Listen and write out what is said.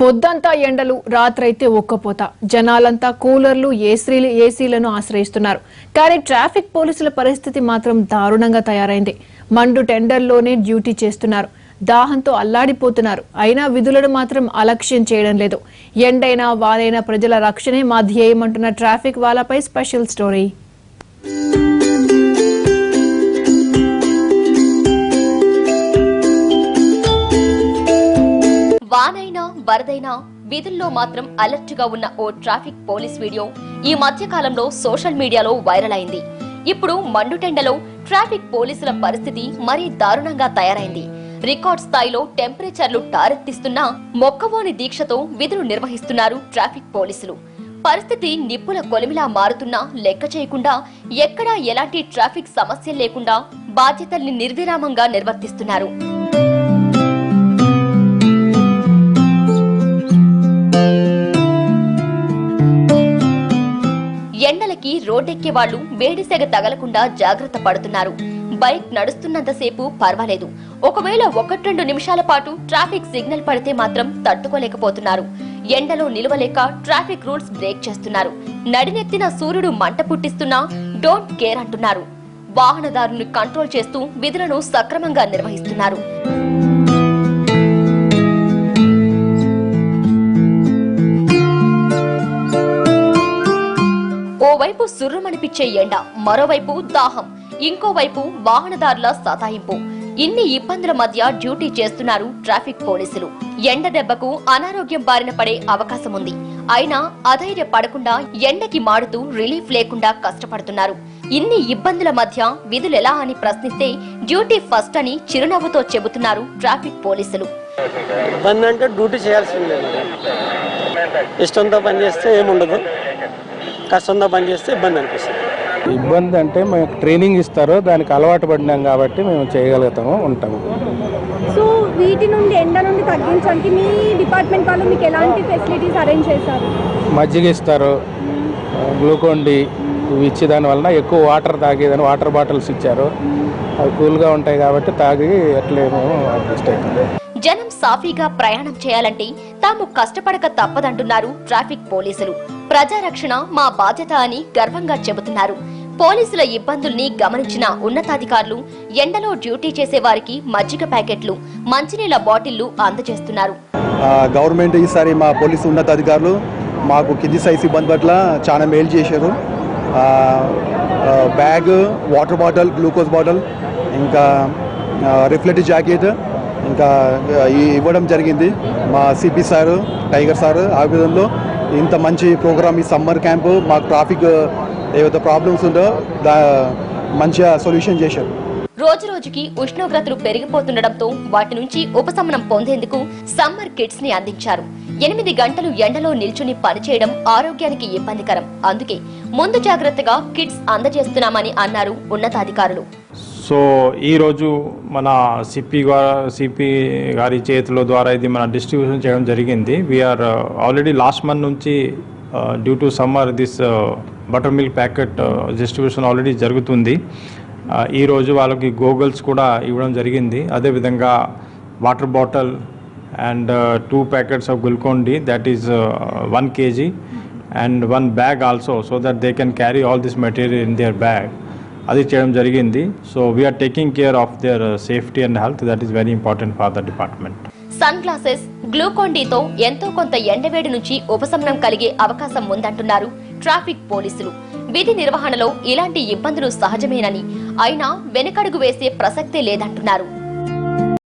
పొద్దంతా ఎండలు రాత్రైతే ఒక్కపోత జనాలంతా కూలర్లు ఏసీలను ఆశ్రయిస్తున్నారు. కానీ ట్రాఫిక్ పోలీసుల పరిస్థితి మాత్రం దారుణంగా తయారైంది. మండు టెండర్లోనే డ్యూటీ చేస్తున్నారు. దాహంతో అల్లాడిపోతున్నారు. అయినా విధులను మాత్రం అలక్ష్యం చేయడం లేదు. ఎండైనా వానైనా ప్రజల రక్షణే మా ధ్యేయమంటున్న ట్రాఫిక్ వాళ్ళపై స్పెషల్ స్టోరీ. వానైనా వరదైనా వీధుల్లో మాత్రం అలర్ట్ గా ఉన్న ఓ ట్రాఫిక్ పోలీస్ వీడియో ఈ మధ్య కాలంలో సోషల్ మీడియాలో వైరల్ అయింది. ఇప్పుడు మండుటెండలో ట్రాఫిక్ పోలీసుల పరిస్థితి మరీ దారుణంగా తయారైంది. రికార్డ్ స్థాయిలో టెంపరేచర్లు టారెత్తిస్తున్నా మొక్కవోని దీక్షతో విధులు నిర్వహిస్తున్నారు ట్రాఫిక్ పోలీసులు. పరిస్థితి నిప్పుల కొలిమిలా మారుతున్నా లెక్క చేయకుండా ఎక్కడా ఎలాంటి ట్రాఫిక్ సమస్య లేకుండా బాధ్యతల్ని నిర్విరామంగా నిర్వర్తిస్తున్నారు. ఎండలకి రోడ్డెక్కే వాళ్లు వేడిసెగ తగలకుండా జాగ్రత్త పడుతున్నారు. బైక్ నడుస్తున్నంతసేపు పర్వాలేదు. ఒకవేళ 1-2 నిమిషాల పాటు ట్రాఫిక్ సిగ్నల్ పడితే మాత్రం తట్టుకోలేకపోతున్నారు. ఎండలో నిలవలేక ట్రాఫిక్ రూల్స్ బ్రేక్ చేస్తున్నారు. నడినెత్తిన సూర్యుడు మంట పుట్టిస్తున్నా డోంట్ కేర్ అంటున్నారు. వాహనదారుని కంట్రోల్ చేస్తూ విధులను సక్రమంగా నిర్వహిస్తున్నారు. ఓవైపు సుర్రమనిపించే ఎండ, మరోవైపు దాహం, ఇంకోవైపు వాహనదారుల సతాయింపు. ఇన్ని ఇబ్బందుల మధ్య డ్యూటీ చేస్తున్నారు ట్రాఫిక్ పోలీసులు. ఎండ దెబ్బకు అనారోగ్యం బారిన పడే అవకాశం ఉంది. అయినా అధైర్య పడకుండా ఎండకి మాడుతూ రిలీఫ్ లేకుండా కష్టపడుతున్నారు. ఇన్ని ఇబ్బందుల మధ్య విధులెలా అని ప్రశ్నిస్తే డ్యూటీ ఫస్ట్ అని చిరునవ్వుతో చెబుతున్నారు ట్రాఫిక్ పోలీసులు. ఇబ్బంది అంటే డ్యూటీ చేయాల్సిందే. ఇష్టంతో పని చేస్తే ఏముండదు, కష్టంతో పని చేస్తే ఇబ్బంది అనిపిస్తుంది. ఇబ్బంది అంటే మేము ట్రైనింగ్ ఇస్తారు, దానికి అలవాటు పడినాం కాబట్టి మేము చేయగలుగుతాము, ఉంటాము. సో వీటి నుండి ఎండ నుండి తగ్గించడానికి మీ డిపార్ట్మెంట్ వాళ్ళు మీకు ఎలాంటి ఫెసిలిటీస్ అరేంజ్ చేశారు? మజ్జిగ ఇస్తారు, గ్లూకోన్ డి ఇవి ఇచ్చి దాని వలన ఎక్కువ వాటర్ తాగేదని వాటర్ బాటిల్స్ ఇచ్చారు. అవి కూల్గా ఉంటాయి కాబట్టి తాగి అట్లే మేము అడ్జస్ట్ అవుతాం. జనం సాఫీగా ప్రయాణం చేయాలంటే తాము కష్టపడక తప్పదంటున్నారు ట్రాఫిక్ పోలీసులు. ప్రజారక్షణ మా బాధ్యత అని గర్వంగా చెబుతున్నారు. పోలీసుల ఇబ్బందుల్ని గమనించిన ఉన్నతాధికారులు ఎండలో డ్యూటీ చేసే వారికి మజ్జిగ ప్యాకెట్లు, మంచినీళ్ల బాటిళ్లు అందజేస్తున్నారు. గవర్నమెంట్ ఈసారి మా పోలీసు ఉన్నతాధికారులు మాకు కింది సైజ్ ఇబ్బంది పట్ల చాలా మేలు చేశారు. Bag, water bottle, glucose bottle, ఇంకా రిఫ్లెక్టివ్ జాకెట్ ఇంకా ఇవ్వడం జరిగింది. మా సిపి సారు, టైగర్ సారు ఆధ్వర్యంలో ఇంత మంచి ప్రోగ్రామ్, ఈ సమ్మర్ క్యాంపు మాకు ట్రాఫిక్ ఏవైతే ప్రాబ్లమ్స్ ఉందో మంచిగా సొల్యూషన్ చేశారు. రోజు రోజుకి ఉష్ణోగ్రతలు పెరిగిపోతుండటంతో వాటి నుంచి ఉపశమనం పొందేందుకు సమ్మర్ కిట్స్ ని అందించారు. 8 గంటలు ఎండలో నిల్చుని పనిచేయడం ఆరోగ్యానికి ఇబ్బందికరం. అందుకే ముందు జాగ్రత్తగా కిట్స్ అందజేస్తున్నామని అన్నారు ఉన్నతాధికారులు. సో ఈరోజు మన సిపి గారి చేతుల ద్వారా ఇది మన డిస్ట్రిబ్యూషన్ చేయడం జరిగింది. వీఆర్ ఆల్రెడీ లాస్ట్ మంత్ నుంచి due to summer this butter milk packet distribution already జరుగుతుంది. ఈరోజు వాళ్ళకి గోగల్స్ కూడా ఇవ్వడం జరిగింది. అదేవిధంగా water bottle and 2 packets of Glucon D, that is 1 kg and 1 bag also, so that they can carry all this material in their bag. అది చేయడం జరిగింది. So we are taking care of their safety and health, that is very important for the department. Sunglasses, గ్లూకోన్ డితో ఎంతో కొంత ఎండవేడి నుంచి ఉపశమనం కలిగే అవకాశం ఉందంటున్నారు ట్రాఫిక్ పోలీసులు. విధి నిర్వహణలో ఇలాంటి ఇబ్బందులు సహజమేనని, అయినా వెనకడుగు వేసే ప్రసక్తే లేదంటున్నారు.